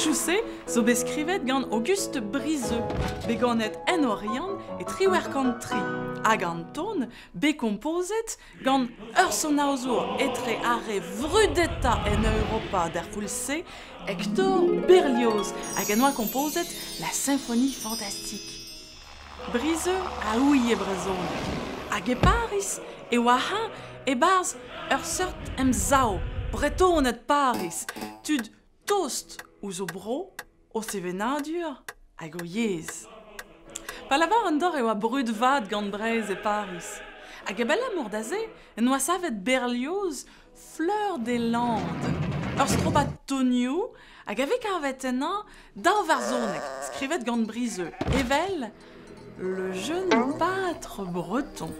choussé, zo beskrivet gant Auguste Briseux, beganet en Orient et triwer country. Hag an ton, composet gant ur sonaozour etre are vrudeta en Europa der foulse, Hector Berlioz, hag en oa composet la symphonie fantastique. Briseux a ouie brezonek, hag e Paris, e oa ha, e barz ur seurt emzao, bretonet Paris, tud toast ou zo bro, o sevenadur, hag o yez. Pa lavar an dor e oa brud vad gant Breizh e Paris. Hag e bel amour da ze, en oa savet Berlioz, Fleur des Landes. Ur strobat tonioù, hag ave karvet ennañ daou varzonek, skrivet gant Briseux. Evel, le jeune pâtre breton.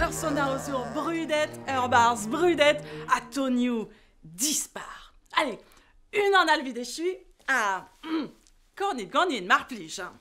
Ur sonaozour brudet, ur barz brudet, a tonioù dispar. Allez, une an alvidechui, ah, ganit, mar plij, hein.